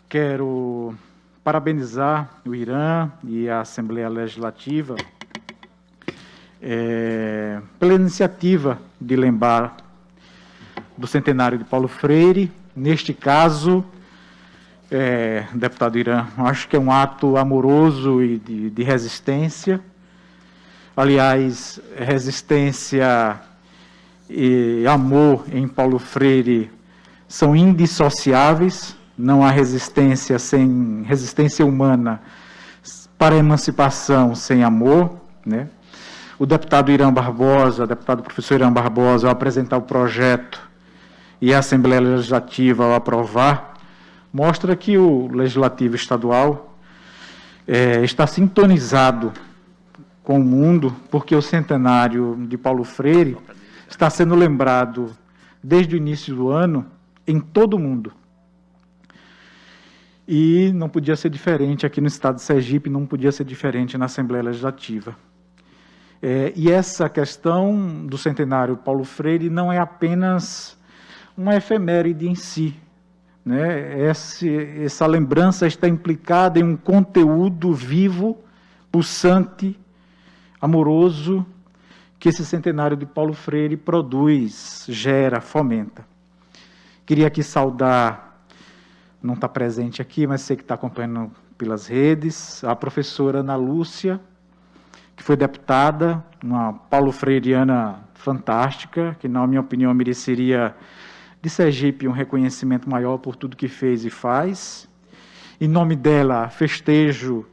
Quero parabenizar o Irã e a Assembleia Legislativa pela iniciativa de lembrar do centenário de Paulo Freire. Neste caso, deputado Irã, acho que é um ato amoroso e de resistência. Aliás, resistência e amor em Paulo Freire são indissociáveis. Não há resistência sem resistência humana para a emancipação sem amor, né? O deputado professor Irã Barbosa, ao apresentar o projeto e a Assembleia Legislativa ao aprovar, mostra que o Legislativo Estadual está sintonizado com o mundo, porque o centenário de Paulo Freire está sendo lembrado desde o início do ano em todo o mundo. E não podia ser diferente aqui no estado de Sergipe, não podia ser diferente na Assembleia Legislativa. E essa questão do centenário Paulo Freire não é apenas uma efeméride em si, né? Essa lembrança está implicada em um conteúdo vivo, pulsante, amoroso, que esse centenário de Paulo Freire produz, gera, fomenta. Queria aqui saudar, não está presente aqui, mas sei que está acompanhando pelas redes, a professora Ana Lúcia, que foi deputada, uma paulo freiriana fantástica, que, na minha opinião, mereceria de Sergipe um reconhecimento maior por tudo que fez e faz. Em nome dela, festejo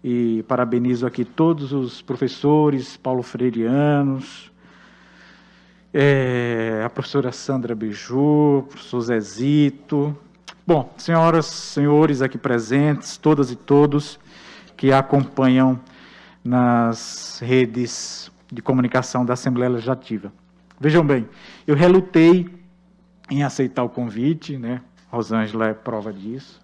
e parabenizo aqui todos os professores paulo-freirianos, a professora Sandra Biju, o professor Zezito. Bom, senhoras, senhores aqui presentes, todas e todos que acompanham nas redes de comunicação da Assembleia Legislativa. Vejam bem, eu relutei em aceitar o convite, né? Rosângela é prova disso,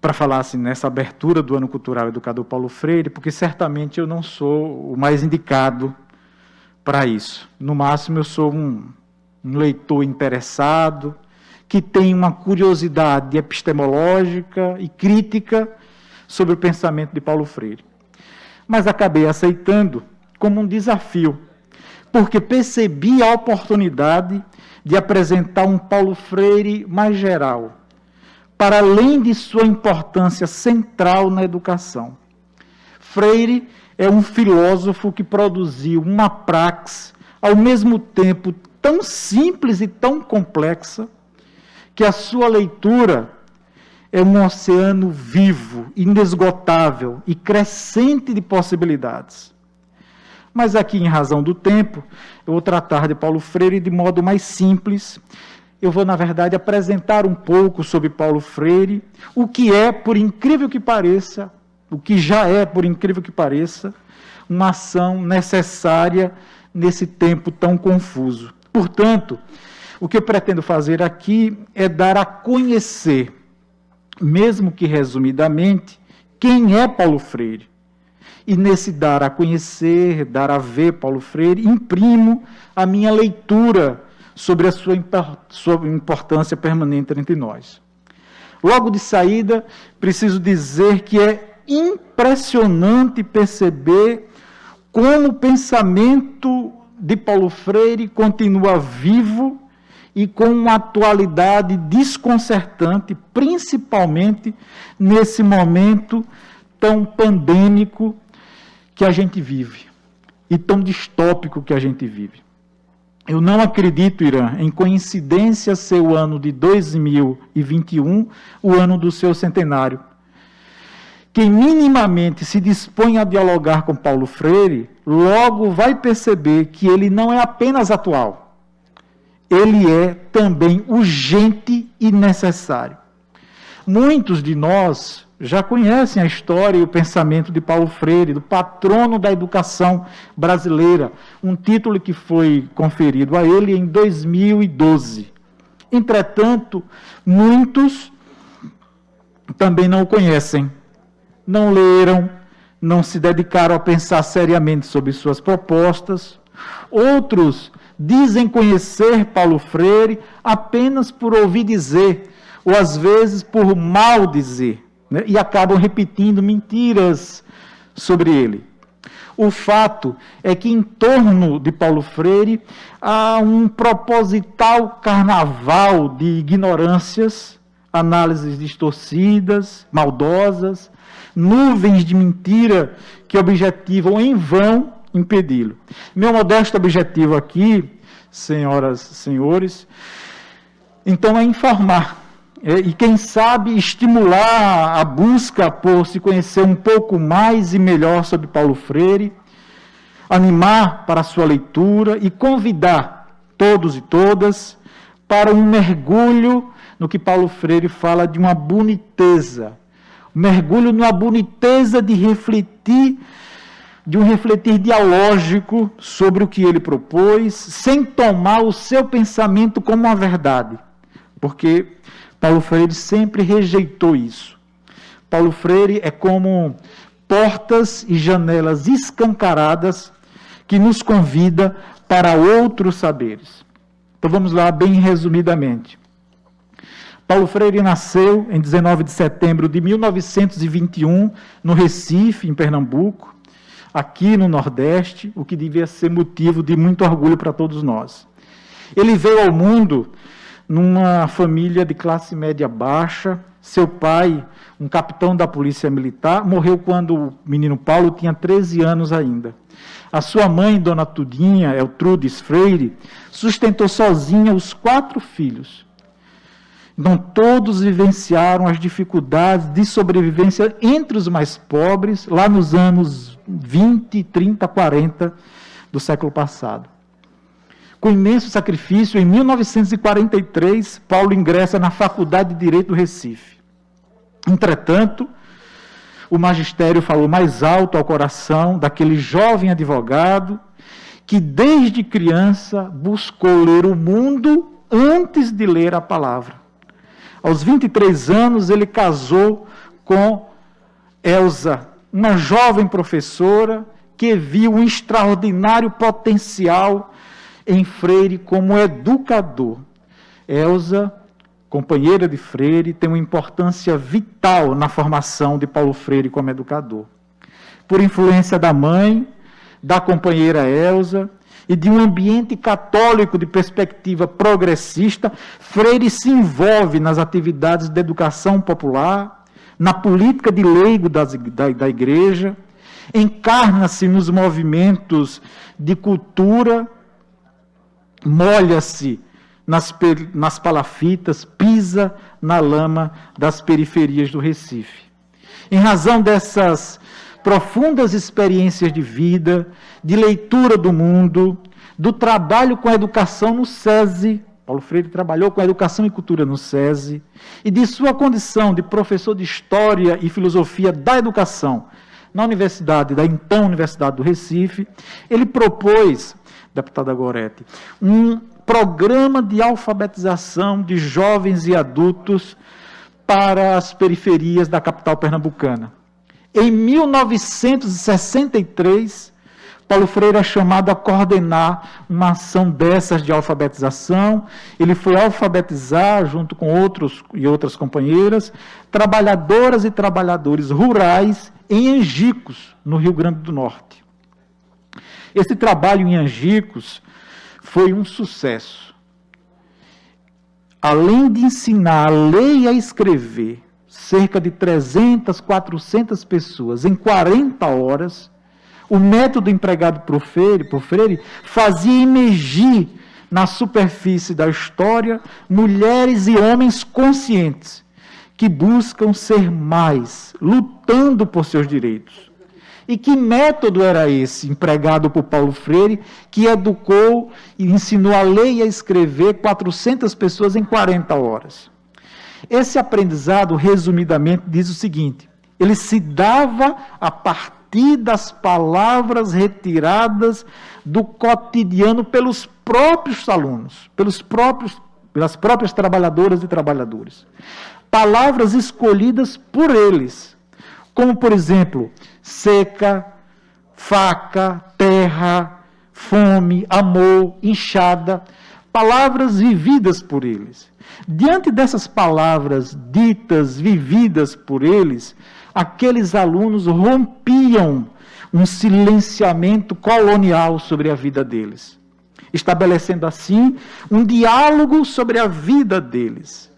para falar assim, nessa abertura do Ano Cultural Educador Paulo Freire, porque certamente eu não sou o mais indicado para isso. No máximo, eu sou um leitor interessado, que tem uma curiosidade epistemológica e crítica sobre o pensamento de Paulo Freire. Mas acabei aceitando como um desafio, porque percebi a oportunidade de apresentar um Paulo Freire mais geral, para além de sua importância central na educação. Freire é um filósofo que produziu uma praxe, ao mesmo tempo tão simples e tão complexa, que a sua leitura é um oceano vivo, inesgotável e crescente de possibilidades. Mas aqui, em razão do tempo, eu vou tratar de Paulo Freire de modo mais simples. Eu vou, na verdade, apresentar um pouco sobre Paulo Freire, o que é, por incrível que pareça, o que já é, por incrível que pareça, uma ação necessária nesse tempo tão confuso. Portanto, o que eu pretendo fazer aqui é dar a conhecer, mesmo que resumidamente, quem é Paulo Freire. E nesse dar a conhecer, dar a ver Paulo Freire, imprimo a minha leitura sobre a sua importância permanente entre nós. Logo de saída, preciso dizer que é impressionante perceber como o pensamento de Paulo Freire continua vivo e com uma atualidade desconcertante, principalmente nesse momento tão pandêmico que a gente vive, e tão distópico que a gente vive. Eu não acredito, Irã, em coincidência ser o ano de 2021, o ano do seu centenário. Quem minimamente se dispõe a dialogar com Paulo Freire, logo vai perceber que ele não é apenas atual, ele é também urgente e necessário. Muitos de nós já conhecem a história e o pensamento de Paulo Freire, do patrono da educação brasileira, um título que foi conferido a ele em 2012. Entretanto, muitos também não o conhecem, não leram, não se dedicaram a pensar seriamente sobre suas propostas. Outros dizem conhecer Paulo Freire apenas por ouvir dizer, ou às vezes por mal dizer, né? E acabam repetindo mentiras sobre ele. O fato é que em torno de Paulo Freire há um proposital carnaval de ignorâncias, análises distorcidas, maldosas, nuvens de mentira que objetivam em vão impedi-lo. Meu modesto objetivo aqui, senhoras e senhores, então é informar, e quem sabe estimular a busca por se conhecer um pouco mais e melhor sobre Paulo Freire, animar para a sua leitura e convidar todos e todas para um mergulho no que Paulo Freire fala de uma boniteza, um mergulho numa boniteza de refletir, de um refletir dialógico sobre o que ele propôs, sem tomar o seu pensamento como uma verdade, porque Paulo Freire sempre rejeitou isso. Paulo Freire é como portas e janelas escancaradas que nos convida para outros saberes. Então vamos lá, bem resumidamente. Paulo Freire nasceu em 19 de setembro de 1921, no Recife, em Pernambuco, aqui no Nordeste, o que devia ser motivo de muito orgulho para todos nós. Ele veio ao mundo numa família de classe média baixa. Seu pai, um capitão da polícia militar, morreu quando o menino Paulo tinha 13 anos ainda. A sua mãe, Dona Tudinha, Eltrudes Freire, sustentou sozinha os 4 filhos. Então, todos vivenciaram as dificuldades de sobrevivência entre os mais pobres, lá nos anos 20, 30, 40 do século passado. Com imenso sacrifício, em 1943, Paulo ingressa na Faculdade de Direito do Recife. Entretanto, o magistério falou mais alto ao coração daquele jovem advogado que, desde criança, buscou ler o mundo antes de ler a palavra. Aos 23 anos, ele casou com Elza, uma jovem professora que viu um extraordinário potencial em Freire como educador. Elza, companheira de Freire, tem uma importância vital na formação de Paulo Freire como educador. Por influência da mãe, da companheira Elza e de um ambiente católico de perspectiva progressista, Freire se envolve nas atividades de educação popular, na política de leigo da igreja, encarna-se nos movimentos de cultura, molha-se nas palafitas, pisa na lama das periferias do Recife. Em razão dessas profundas experiências de vida, de leitura do mundo, do trabalho com a educação no SESI, Paulo Freire trabalhou com a educação e cultura no SESI, e de sua condição de professor de História e Filosofia da Educação na Universidade, da então Universidade do Recife, ele propôs, deputada Goretti, um programa de alfabetização de jovens e adultos para as periferias da capital pernambucana. Em 1963, Paulo Freire é chamado a coordenar uma ação dessas de alfabetização. Ele foi alfabetizar, junto com outros e outras companheiras, trabalhadoras e trabalhadores rurais em Angicos, no Rio Grande do Norte. Esse trabalho em Angicos foi um sucesso. Além de ensinar a ler e a escrever cerca de 300, 400 pessoas em 40 horas, o método empregado por Freire fazia emergir na superfície da história mulheres e homens conscientes que buscam ser mais, lutando por seus direitos. E que método era esse, empregado por Paulo Freire, que educou e ensinou a ler e a escrever 400 pessoas em 40 horas? Esse aprendizado, resumidamente, diz o seguinte: ele se dava a partir das palavras retiradas do cotidiano pelos próprios alunos, pelas próprias trabalhadoras e trabalhadores. Palavras escolhidas por eles, como, por exemplo, seca, faca, terra, fome, amor, enxada. palavras vividas por eles. Diante dessas palavras ditas, vividas por eles, aqueles alunos rompiam um silenciamento colonial sobre a vida deles, estabelecendo assim um diálogo sobre a vida deles.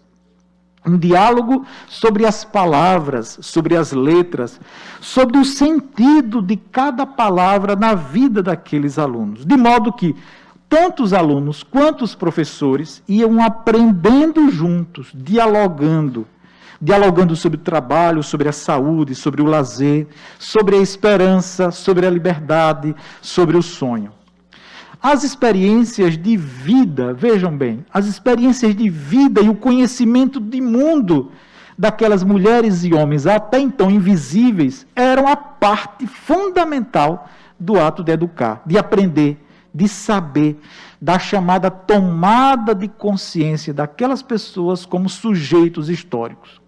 Um diálogo sobre as palavras, sobre as letras, sobre o sentido de cada palavra na vida daqueles alunos. De modo que tanto os alunos quanto os professores iam aprendendo juntos, dialogando sobre o trabalho, sobre a saúde, sobre o lazer, sobre a esperança, sobre a liberdade, sobre o sonho. As experiências de vida, vejam bem, as experiências de vida e o conhecimento de mundo daquelas mulheres e homens até então invisíveis eram a parte fundamental do ato de educar, de aprender, de saber, da chamada tomada de consciência daquelas pessoas como sujeitos históricos.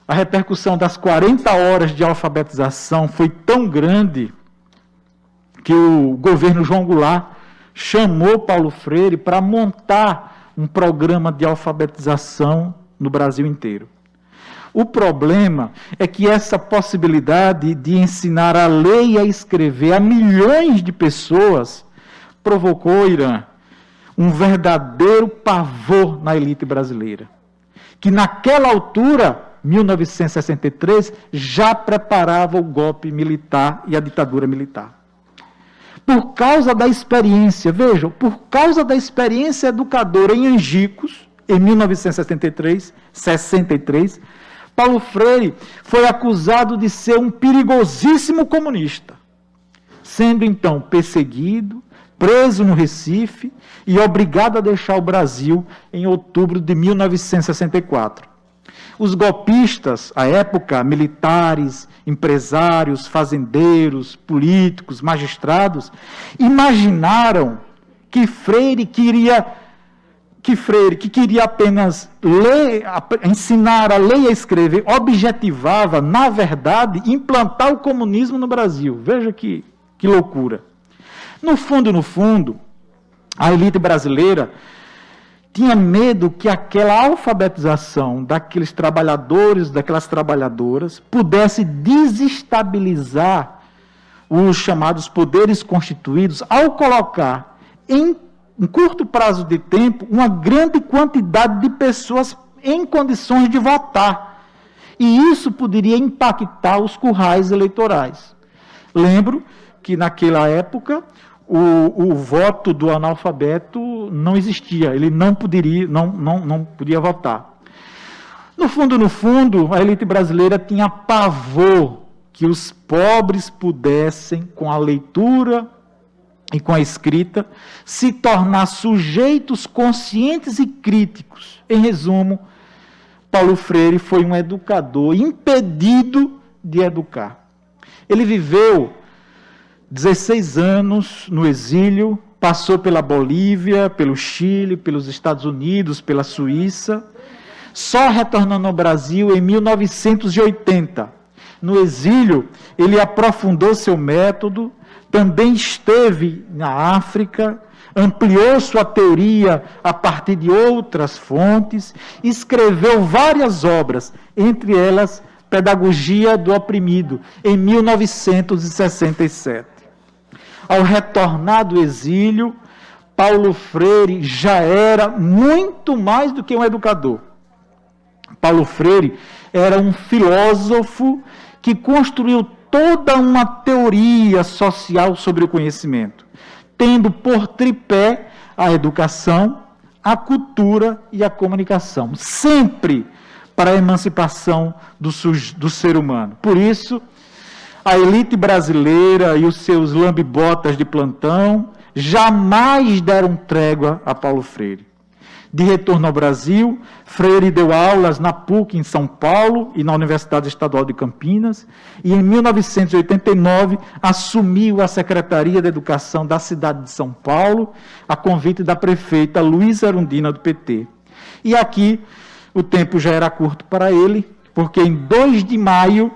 A repercussão das 40 horas de alfabetização foi tão grande que o governo João Goulart chamou Paulo Freire para montar um programa de alfabetização no Brasil inteiro. O problema é que essa possibilidade de ensinar a ler e a escrever a milhões de pessoas provocou, Irã, um verdadeiro pavor na elite brasileira, que naquela altura, 1963, já preparava o golpe militar e a ditadura militar. Por causa da experiência, vejam, por causa da experiência educadora em Angicos, em 1963, Paulo Freire foi acusado de ser um perigosíssimo comunista, sendo então perseguido, preso no Recife e obrigado a deixar o Brasil em outubro de 1964. Os golpistas, à época, militares, empresários, fazendeiros, políticos, magistrados, imaginaram que Freire que queria apenas ler, ensinar a ler e a escrever, objetivava, na verdade, implantar o comunismo no Brasil. Veja que loucura. No fundo, a elite brasileira tinha medo que aquela alfabetização daqueles trabalhadores, daquelas trabalhadoras, pudesse desestabilizar os chamados poderes constituídos ao colocar em um curto prazo de tempo uma grande quantidade de pessoas em condições de votar. E isso poderia impactar os currais eleitorais. Lembro que naquela época o voto do analfabeto não existia, ele não podia votar. No fundo, a elite brasileira tinha pavor que os pobres pudessem, com a leitura e com a escrita, se tornar sujeitos conscientes e críticos. Em resumo, Paulo Freire foi um educador impedido de educar. Ele viveu 16 anos no exílio, passou pela Bolívia, pelo Chile, pelos Estados Unidos, pela Suíça, só retornando ao Brasil em 1980. No exílio, ele aprofundou seu método, também esteve na África, ampliou sua teoria a partir de outras fontes, escreveu várias obras, entre elas Pedagogia do Oprimido, em 1967. Ao retornar do exílio, Paulo Freire já era muito mais do que um educador. Paulo Freire era um filósofo que construiu toda uma teoria social sobre o conhecimento, tendo por tripé a educação, a cultura e a comunicação, sempre para a emancipação do ser humano. Por isso, a elite brasileira e os seus lambibotas de plantão jamais deram trégua a Paulo Freire. De retorno ao Brasil, Freire deu aulas na PUC em São Paulo e na Universidade Estadual de Campinas, e em 1989 assumiu a Secretaria de Educação da cidade de São Paulo, a convite da prefeita Luísa Erundina do PT. E aqui o tempo já era curto para ele, porque em 2 de maio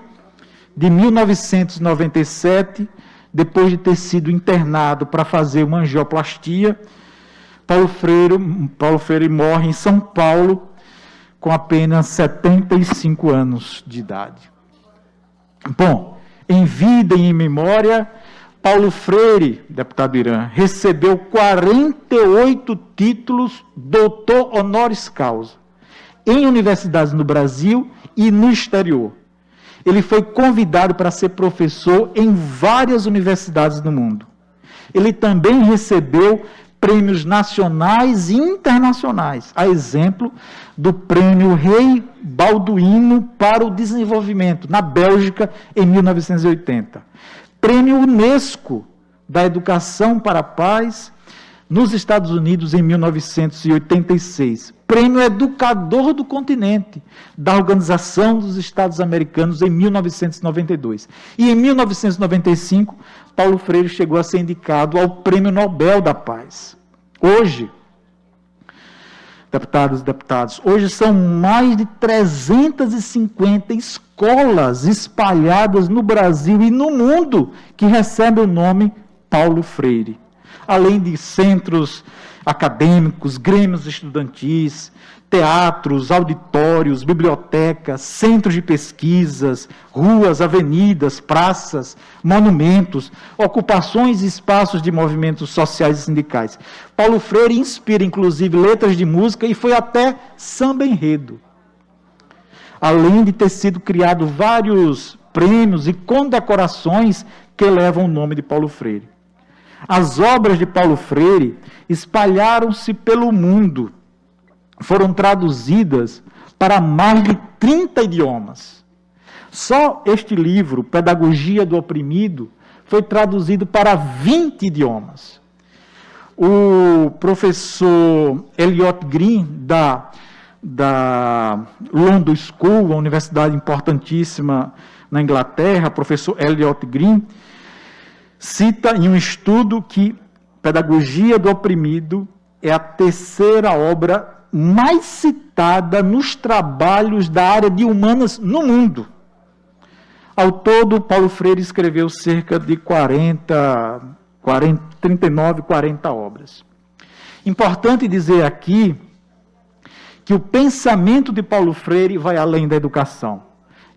de 1997, depois de ter sido internado para fazer uma angioplastia, Paulo Freire morre em São Paulo com apenas 75 anos de idade. Bom, em vida e em memória, Paulo Freire, deputado Irã, recebeu 48 títulos doutor honoris causa em universidades no Brasil e no exterior. Ele foi convidado para ser professor em várias universidades do mundo. Ele também recebeu prêmios nacionais e internacionais, a exemplo do Prêmio Rei Balduíno para o Desenvolvimento, na Bélgica, em 1980. Prêmio Unesco da Educação para a Paz, nos Estados Unidos, em 1986. Prêmio Educador do Continente, da Organização dos Estados Americanos, em 1992. E em 1995, Paulo Freire chegou a ser indicado ao Prêmio Nobel da Paz. Hoje, deputados e deputadas, hoje são mais de 350 escolas espalhadas no Brasil e no mundo que recebem o nome Paulo Freire. Além de centros acadêmicos, grêmios estudantis, teatros, auditórios, bibliotecas, centros de pesquisas, ruas, avenidas, praças, monumentos, ocupações e espaços de movimentos sociais e sindicais. Paulo Freire inspira, inclusive, letras de música e foi até samba-enredo. Além de ter sido criado vários prêmios e condecorações que levam o nome de Paulo Freire. As obras de Paulo Freire espalharam-se pelo mundo, foram traduzidas para mais de 30 idiomas. Só este livro, Pedagogia do Oprimido, foi traduzido para 20 idiomas. O professor Eliot Green, da London School, uma universidade importantíssima na Inglaterra, professor Eliot Green, cita em um estudo que Pedagogia do Oprimido é a terceira obra mais citada nos trabalhos da área de humanas no mundo. Ao todo, Paulo Freire escreveu cerca de 39, 40 obras. Importante dizer aqui que o pensamento de Paulo Freire vai além da educação.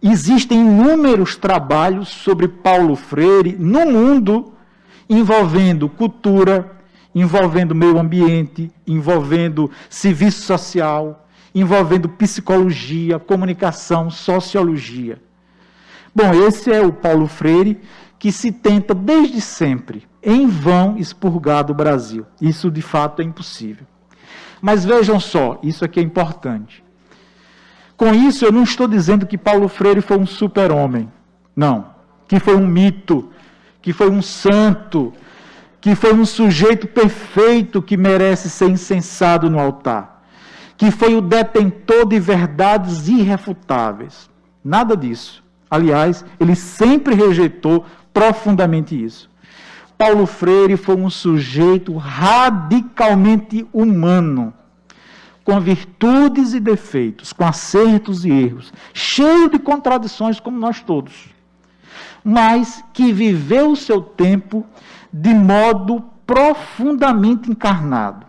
Existem inúmeros trabalhos sobre Paulo Freire no mundo, envolvendo cultura, envolvendo meio ambiente, envolvendo serviço social, envolvendo psicologia, comunicação, sociologia. Bom, esse é o Paulo Freire que se tenta desde sempre, em vão, expurgar do Brasil. Isso, de fato, é impossível. Mas vejam só, isso aqui é importante. Com isso, eu não estou dizendo que Paulo Freire foi um super-homem. Não. Que foi um mito, que foi um santo, que foi um sujeito perfeito que merece ser incensado no altar. Que foi o detentor de verdades irrefutáveis. Nada disso. Aliás, ele sempre rejeitou profundamente isso. Paulo Freire foi um sujeito radicalmente humano, com virtudes e defeitos, com acertos e erros, cheio de contradições como nós todos, mas que viveu o seu tempo de modo profundamente encarnado,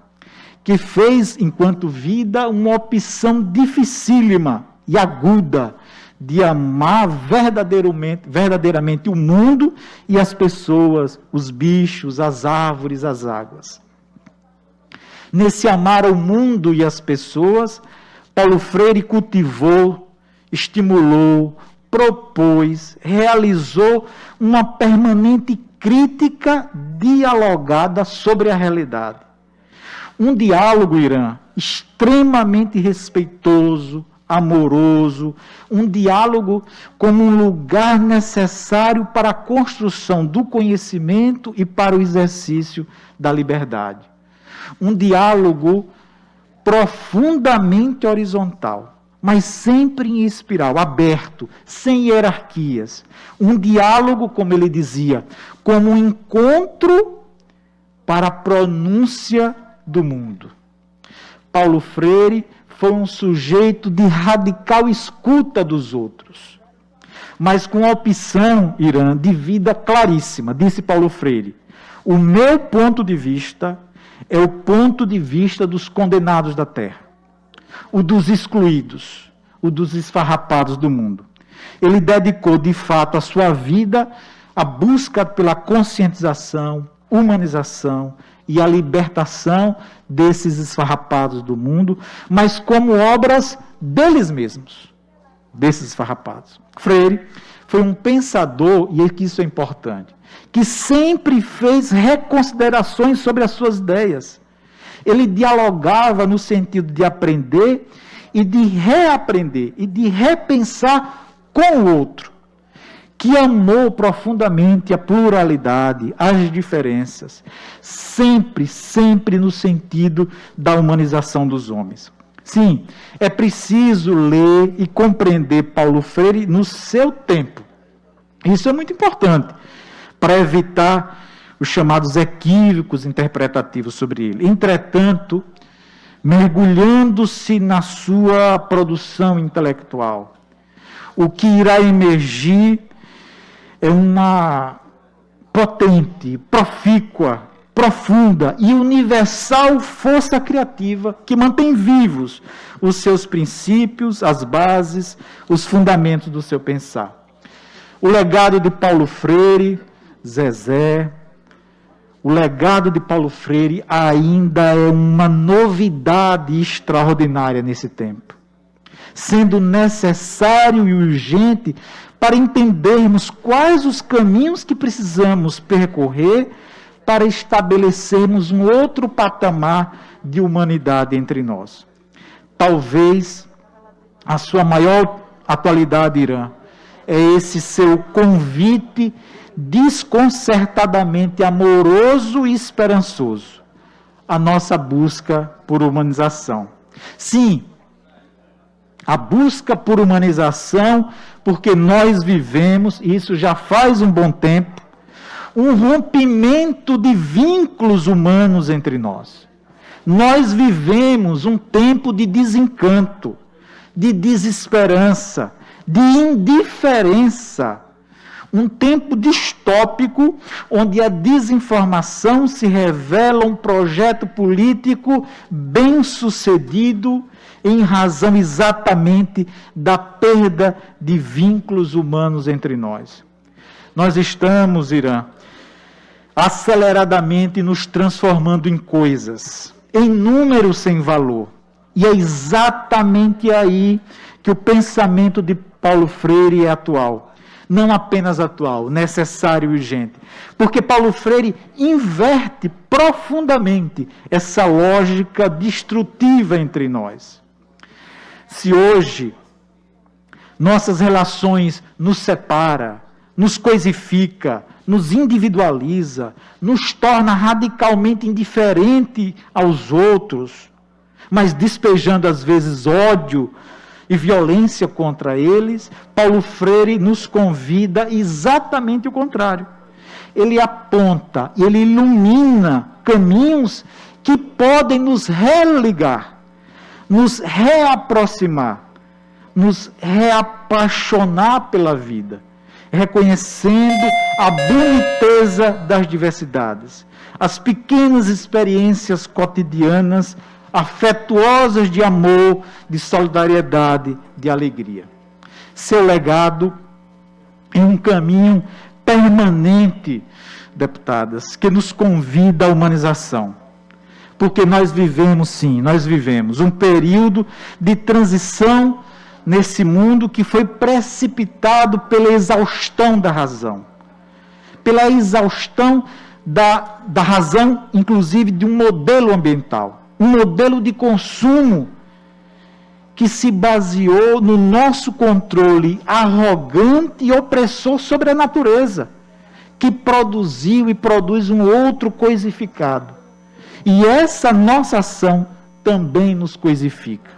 que fez, enquanto vida, uma opção dificílima e aguda de amar verdadeiramente o mundo e as pessoas, os bichos, as árvores, as águas. Nesse amar ao mundo e as pessoas, Paulo Freire cultivou, estimulou, propôs, realizou uma permanente crítica dialogada sobre a realidade. Um diálogo, Irã, extremamente respeitoso, amoroso, um diálogo como um lugar necessário para a construção do conhecimento e para o exercício da liberdade. Um diálogo profundamente horizontal, mas sempre em espiral, aberto, sem hierarquias. Um diálogo, como ele dizia, como um encontro para a pronúncia do mundo. Paulo Freire foi um sujeito de radical escuta dos outros, mas com a opção, Irã, de vida claríssima. Disse Paulo Freire: o meu ponto de vista é o ponto de vista dos condenados da terra, o dos excluídos, o dos esfarrapados do mundo. Ele dedicou, de fato, a sua vida à busca pela conscientização, humanização e a libertação desses esfarrapados do mundo, mas como obras deles mesmos, desses esfarrapados. Freire foi um pensador, e que isso é importante, que sempre fez reconsiderações sobre as suas ideias. Ele dialogava no sentido de aprender e de reaprender e de repensar com o outro, que amou profundamente a pluralidade, as diferenças, sempre, sempre no sentido da humanização dos homens. Sim, é preciso ler e compreender Paulo Freire no seu tempo. Isso é muito importante, para evitar os chamados equívocos interpretativos sobre ele. Entretanto, mergulhando-se na sua produção intelectual, o que irá emergir é uma potente, profícua, profunda e universal força criativa que mantém vivos os seus princípios, as bases, os fundamentos do seu pensar. O legado de Paulo Freire, Zezé, o legado de Paulo Freire ainda é uma novidade extraordinária nesse tempo, sendo necessário e urgente para entendermos quais os caminhos que precisamos percorrer para estabelecermos um outro patamar de humanidade entre nós. Talvez a sua maior atualidade, Irã, é esse seu convite desconcertadamente amoroso e esperançoso, a nossa busca por humanização. Sim, a busca por humanização, porque nós vivemos, e isso já faz um bom tempo, um rompimento de vínculos humanos entre nós. Nós vivemos um tempo de desencanto, de desesperança, de indiferença. Um tempo distópico, onde a desinformação se revela um projeto político bem-sucedido em razão exatamente da perda de vínculos humanos entre nós. Nós estamos, Irã, aceleradamente nos transformando em coisas, em números sem valor. E é exatamente aí que o pensamento de Paulo Freire é atual. Não apenas atual, necessário e urgente. Porque Paulo Freire inverte profundamente essa lógica destrutiva entre nós. Se hoje nossas relações nos separa, nos coisifica, nos individualiza, nos torna radicalmente indiferente aos outros, mas despejando às vezes ódio e violência contra eles, Paulo Freire nos convida exatamente o contrário. Ele aponta, ele ilumina caminhos que podem nos religar, nos reaproximar, nos reapaixonar pela vida, reconhecendo a boniteza das diversidades, as pequenas experiências cotidianas afetuosas de amor, de solidariedade, de alegria. Seu legado é um caminho permanente, deputadas, que nos convida à humanização. Porque nós vivemos, sim, nós vivemos um período de transição nesse mundo que foi precipitado pela exaustão da razão. Pela exaustão da razão, inclusive, de um modelo ambiental. Um modelo de consumo que se baseou no nosso controle arrogante e opressor sobre a natureza, que produziu e produz um outro coisificado. E essa nossa ação também nos coisifica.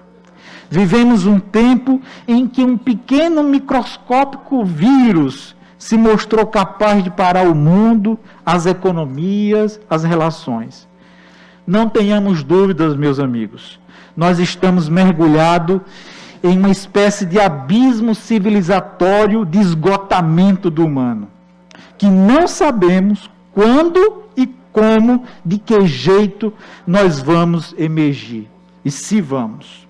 Vivemos um tempo em que um pequeno microscópico vírus se mostrou capaz de parar o mundo, as economias, as relações. Não tenhamos dúvidas, meus amigos, nós estamos mergulhados em uma espécie de abismo civilizatório de esgotamento do humano, que não sabemos quando e como, de que jeito nós vamos emergir. E se vamos.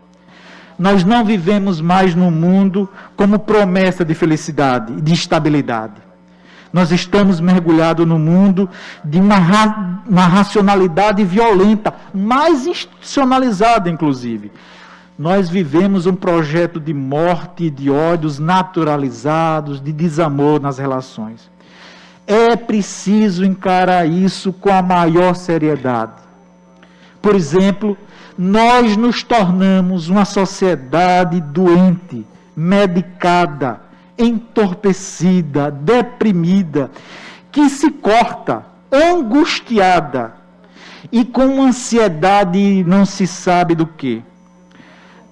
Nós não vivemos mais no mundo como promessa de felicidade e de estabilidade. Nós estamos mergulhados no mundo de uma racionalidade violenta, mais institucionalizada, inclusive. Nós vivemos um projeto de morte e de ódios naturalizados, de desamor nas relações. É preciso encarar isso com a maior seriedade. Por exemplo, nós nos tornamos uma sociedade doente, medicada, entorpecida, deprimida, que se corta, angustiada e com ansiedade não se sabe do que.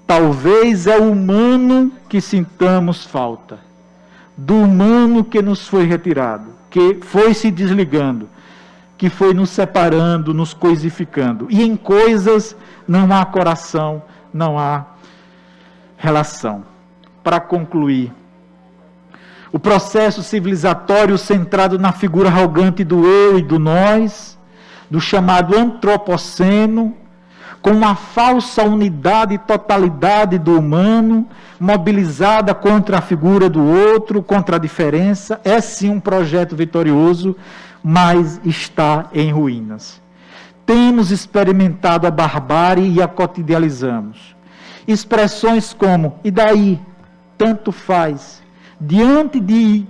Talvez é o humano que sintamos falta, do humano que nos foi retirado, que foi se desligando, que foi nos separando, nos coisificando. E em coisas não há coração, não há relação. Para concluir, o processo civilizatório centrado na figura arrogante do eu e do nós, do chamado antropoceno, com uma falsa unidade e totalidade do humano, mobilizada contra a figura do outro, contra a diferença, é sim um projeto vitorioso, mas está em ruínas. Temos experimentado a barbárie e a cotidianizamos. Expressões como, e daí, tanto faz, diante de,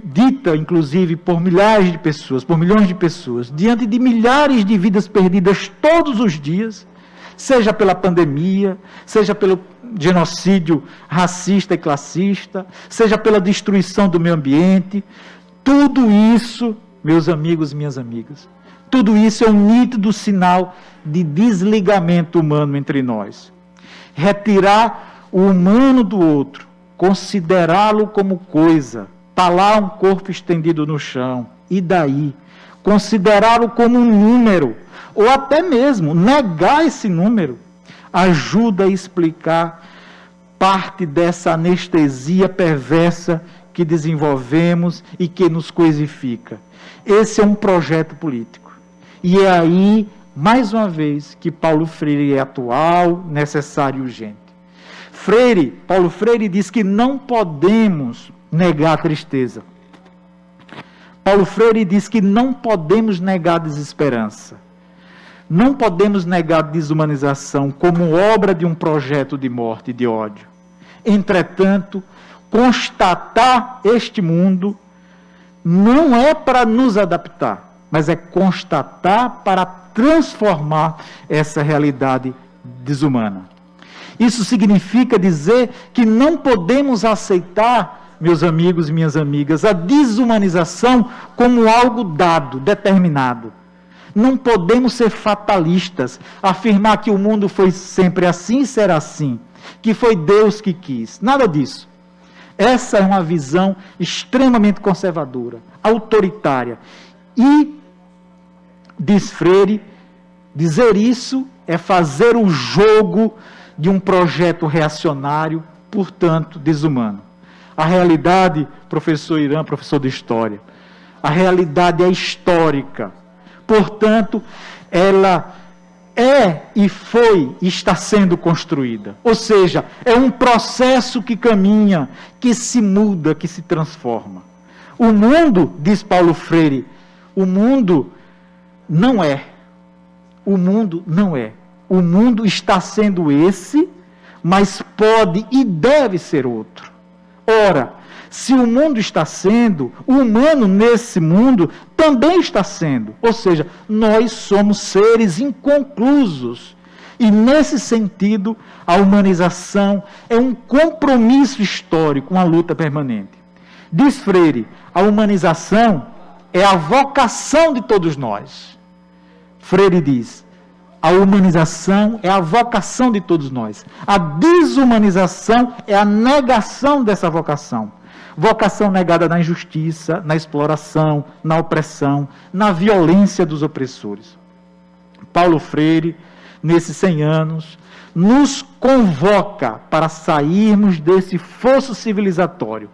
dita inclusive por milhares de pessoas, por milhões de pessoas, diante de milhares de vidas perdidas todos os dias, seja pela pandemia, seja pelo genocídio racista e classista, seja pela destruição do meio ambiente, tudo isso, meus amigos e minhas amigas, tudo isso é um nítido sinal de desligamento humano entre nós. Retirar o humano do outro, considerá-lo como coisa, está lá um corpo estendido no chão, e daí? Considerá-lo como um número, ou até mesmo negar esse número, ajuda a explicar parte dessa anestesia perversa que desenvolvemos e que nos coisifica. Esse é um projeto político. E é aí, mais uma vez, que Paulo Freire é atual, necessário e urgente. Paulo Freire diz que não podemos negar a tristeza. Paulo Freire diz que não podemos negar a desesperança. Não podemos negar a desumanização como obra de um projeto de morte e de ódio. Entretanto, constatar este mundo não é para nos adaptar, mas é constatar para transformar essa realidade desumana. Isso significa dizer que não podemos aceitar, meus amigos e minhas amigas, a desumanização como algo dado, determinado. Não podemos ser fatalistas, afirmar que o mundo foi sempre assim e será assim, que foi Deus que quis. Nada disso. Essa é uma visão extremamente conservadora, autoritária. E, diz Freire, dizer isso é fazer o jogo de um projeto reacionário, portanto, desumano. A realidade, professor Irã, professor de História, a realidade é histórica. Portanto, ela é e foi e está sendo construída. Ou seja, é um processo que caminha, que se muda, que se transforma. O mundo, diz Paulo Freire, o mundo não é. O mundo não é. O mundo está sendo esse, mas pode e deve ser outro. Ora, se o mundo está sendo, o humano nesse mundo também está sendo. Ou seja, nós somos seres inconclusos. E nesse sentido, a humanização é um compromisso histórico, uma luta permanente. Diz Freire, a humanização é a vocação de todos nós. Freire diz, a humanização é a vocação de todos nós. A desumanização é a negação dessa vocação. Vocação negada na injustiça, na exploração, na opressão, na violência dos opressores. Paulo Freire, nesses 100 anos, nos convoca para sairmos desse fosso civilizatório,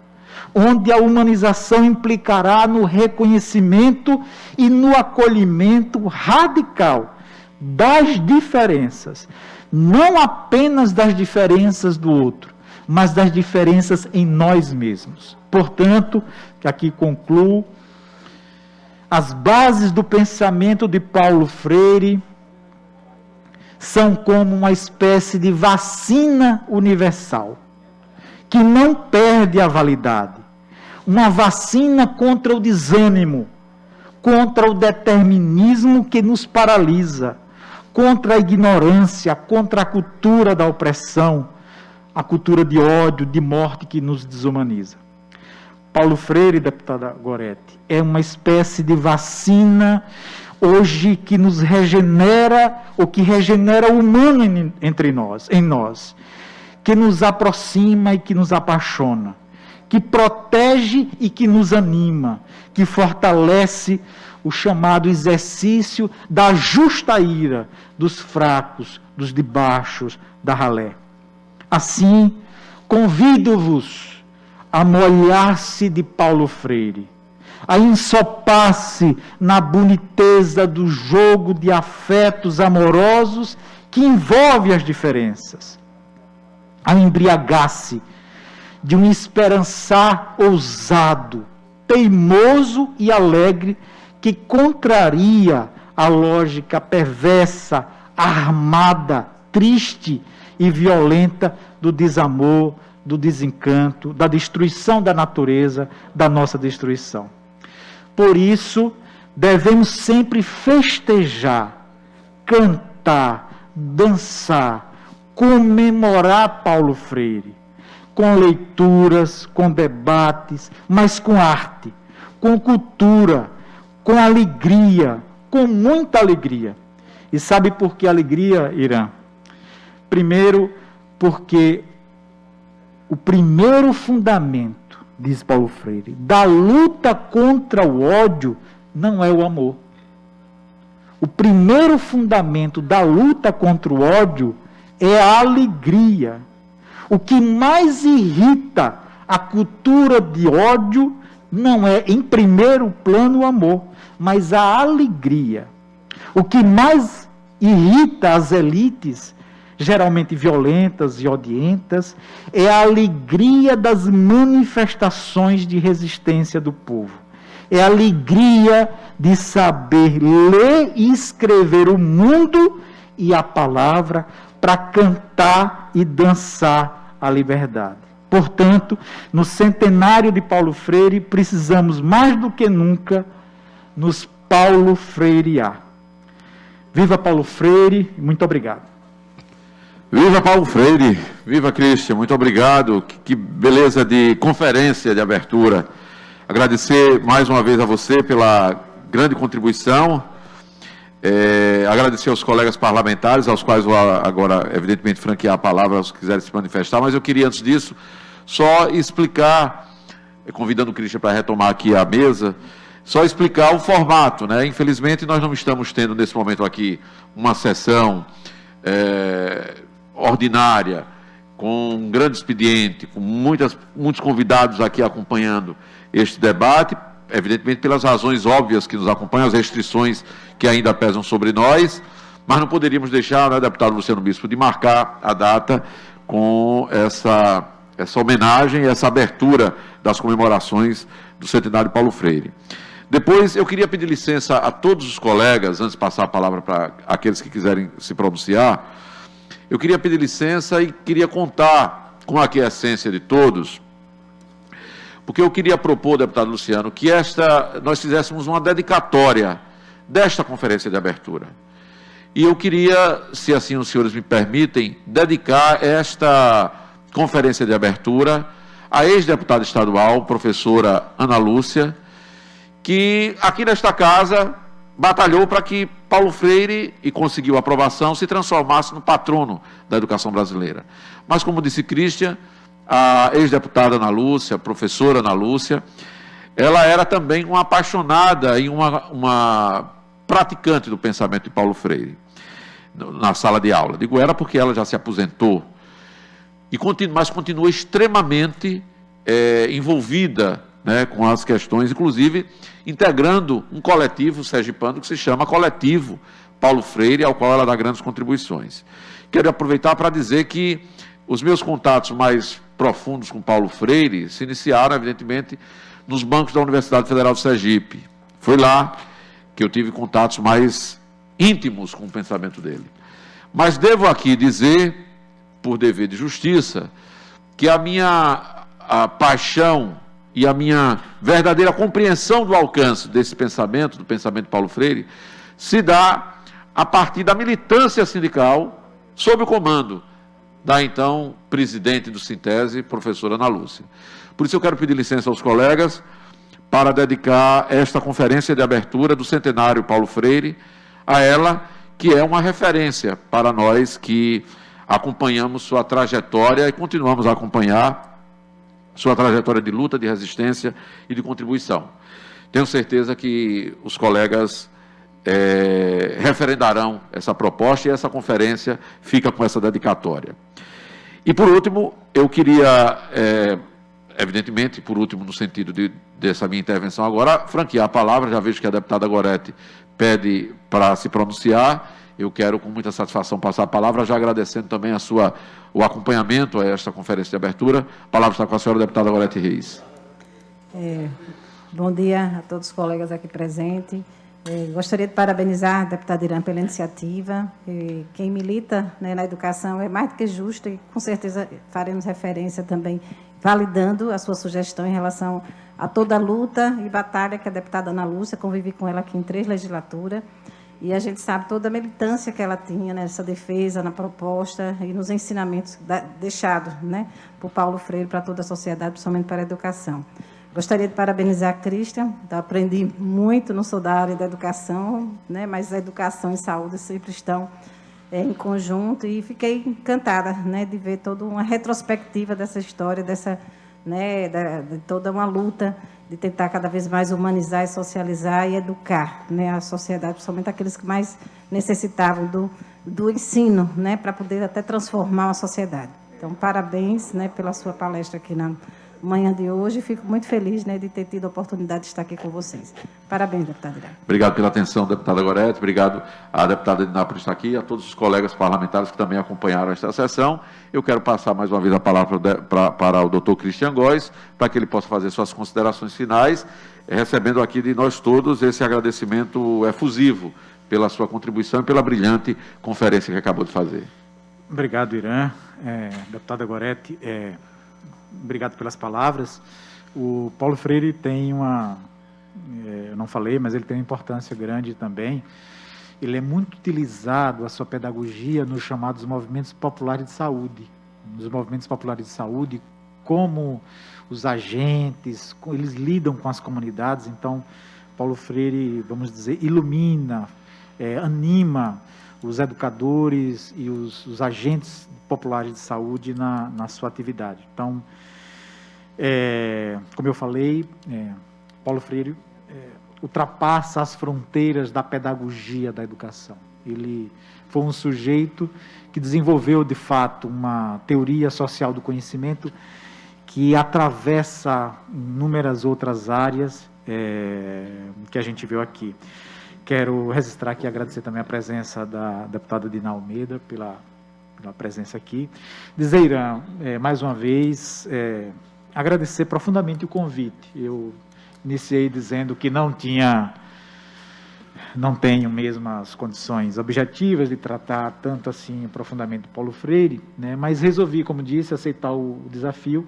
onde a humanização implicará no reconhecimento e no acolhimento radical das diferenças, não apenas das diferenças do outro, mas das diferenças em nós mesmos. Portanto, aqui concluo, as bases do pensamento de Paulo Freire são como uma espécie de vacina universal, que não perde a validade. Uma vacina contra o desânimo, contra o determinismo que nos paralisa, contra a ignorância, contra a cultura da opressão, a cultura de ódio, de morte que nos desumaniza. Paulo Freire, deputada Gorete, é uma espécie de vacina hoje que nos regenera, ou que regenera o humano entre nós, em nós, que nos aproxima e que nos apaixona, que protege e que nos anima, que fortalece o chamado exercício da justa ira dos fracos, dos de baixos, da ralé. Assim, convido-vos a molhar-se de Paulo Freire, a ensopar-se na boniteza do jogo de afetos amorosos que envolve as diferenças, a embriagar-se de um esperançar ousado, teimoso e alegre que contraria a lógica perversa, armada, triste e violenta do desamor, do desencanto, da destruição da natureza, da nossa destruição. Por isso, devemos sempre festejar, cantar, dançar, comemorar Paulo Freire, com leituras, com debates, mas com arte, com cultura, com alegria, com muita alegria. E sabe por que alegria, Irã? Primeiro, porque o primeiro fundamento, diz Paulo Freire, da luta contra o ódio não é o amor. O primeiro fundamento da luta contra o ódio é a alegria. O que mais irrita a cultura de ódio não é, em primeiro plano, o amor, mas a alegria. O que mais irrita as elites, geralmente violentas e odientas, é a alegria das manifestações de resistência do povo. É a alegria de saber ler e escrever o mundo e a palavra para cantar e dançar a liberdade. Portanto, no centenário de Paulo Freire, precisamos mais do que nunca nos Paulo Freirear. Viva Paulo Freire, muito obrigado. Viva Paulo Freire, viva Cristian, muito obrigado, que beleza de conferência de abertura. Agradecer mais uma vez a você pela grande contribuição, agradecer aos colegas parlamentares, aos quais vou agora, evidentemente, franquear a palavra, se quiserem se manifestar, mas eu queria, antes disso, só explicar, convidando o Cristian para retomar aqui a mesa, só explicar o formato, né? Infelizmente, nós não estamos tendo, nesse momento aqui, uma sessão ordinária, com um grande expediente, com muitos convidados aqui acompanhando este debate, evidentemente pelas razões óbvias que nos acompanham, as restrições que ainda pesam sobre nós, mas não poderíamos deixar, né, deputado Luciano Bispo, de marcar a data com essa homenagem e essa abertura das comemorações do centenário de Paulo Freire. Depois, eu queria pedir licença a todos os colegas, antes de passar a palavra para aqueles que quiserem se pronunciar, eu queria pedir licença e queria contar com a aquiescência de todos, porque eu queria propor, deputado Luciano, que nós fizéssemos uma dedicatória desta conferência de abertura. E eu queria, se assim os senhores me permitem, dedicar esta conferência de abertura à ex-deputada estadual, professora Ana Lúcia, que aqui nesta casa batalhou para que Paulo Freire, e conseguiu aprovação, se transformasse no patrono da educação brasileira. Mas, como disse Cristian, a ex-deputada Ana Lúcia, a professora Ana Lúcia, ela era também uma apaixonada e uma praticante do pensamento de Paulo Freire, na sala de aula. Digo era porque ela já se aposentou, mas continua extremamente envolvida, né, com as questões, inclusive integrando um coletivo sergipano que se chama Coletivo Paulo Freire, ao qual ela dá grandes contribuições. Quero aproveitar para dizer que os meus contatos mais profundos com Paulo Freire se iniciaram, evidentemente, nos bancos da Universidade Federal do Sergipe. Foi lá que eu tive contatos mais íntimos com o pensamento dele. Mas devo aqui dizer, por dever de justiça, que a paixão e a minha verdadeira compreensão do alcance desse pensamento, do pensamento Paulo Freire, se dá a partir da militância sindical sob o comando da então presidente do Sintese, professora Ana Lúcia. Por isso eu quero pedir licença aos colegas para dedicar esta conferência de abertura do centenário Paulo Freire a ela, que é uma referência para nós que acompanhamos sua trajetória e continuamos a acompanhar sua trajetória de luta, de resistência e de contribuição. Tenho certeza que os colegas referendarão essa proposta e essa conferência fica com essa dedicatória. E, por último, eu queria, evidentemente, por último, no sentido dessa minha intervenção agora, franquear a palavra, já vejo que a deputada Gorete pede para se pronunciar, eu quero com muita satisfação passar a palavra, já agradecendo também o acompanhamento a esta conferência de abertura. A palavra está com a senhora deputada Gorete Reis. Bom dia a todos os colegas aqui presentes. Gostaria de parabenizar a deputada Irã pela iniciativa. Quem milita, né, na educação é mais do que justo e, com certeza, faremos referência também, validando a sua sugestão em relação a toda a luta e batalha que a deputada Ana Lúcia, convivi com ela aqui em 3 legislaturas, e a gente sabe toda a militância que ela tinha nessa defesa, na proposta e nos ensinamentos deixados, né, por Paulo Freire para toda a sociedade, principalmente para a educação. Gostaria de parabenizar a Cristian, aprendi muito, não sou da área da educação, né, mas a educação e saúde sempre estão em conjunto, e fiquei encantada, né, de ver toda uma retrospectiva dessa história, né, de toda uma luta de tentar cada vez mais humanizar e socializar e educar, né, a sociedade, principalmente aqueles que mais necessitavam do ensino, né, para poder até transformar a sociedade. Então, parabéns, né, pela sua palestra aqui na manhã de hoje. Fico muito feliz, né, de ter tido a oportunidade de estar aqui com vocês. Parabéns, deputada Irã. Obrigado pela atenção, deputada Gorete. Obrigado à deputada Diná por estar aqui e a todos os colegas parlamentares que também acompanharam esta sessão. Eu quero passar mais uma vez a palavra para o doutor Cristian Góes, para que ele possa fazer suas considerações finais, recebendo aqui de nós todos esse agradecimento efusivo pela sua contribuição e pela brilhante conferência que acabou de fazer. Obrigado, Irã. Deputada Gorete, obrigado pelas palavras. O Paulo Freire tem eu não falei, mas ele tem uma importância grande também. Ele é muito utilizado, a sua pedagogia, nos chamados movimentos populares de saúde. Nos movimentos populares de saúde, como os agentes, eles lidam com as comunidades. Então, Paulo Freire, vamos dizer, ilumina, anima os educadores e os agentes populares de saúde na sua atividade. Então, como eu falei, Paulo Freire ultrapassa as fronteiras da pedagogia da educação. Ele foi um sujeito que desenvolveu, de fato, uma teoria social do conhecimento que atravessa inúmeras outras áreas que a gente viu aqui. Quero registrar aqui e agradecer também a presença da deputada Diná Almeida pela presença aqui. Dizer, Irã, mais uma vez, agradecer profundamente o convite. Eu iniciei dizendo que não tenho mesmo as condições objetivas de tratar tanto assim profundamente Paulo Freire, né, mas resolvi, como disse, aceitar o desafio,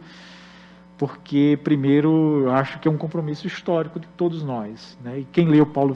porque, primeiro, eu acho que é um compromisso histórico de todos nós, né, e quem leu Paulo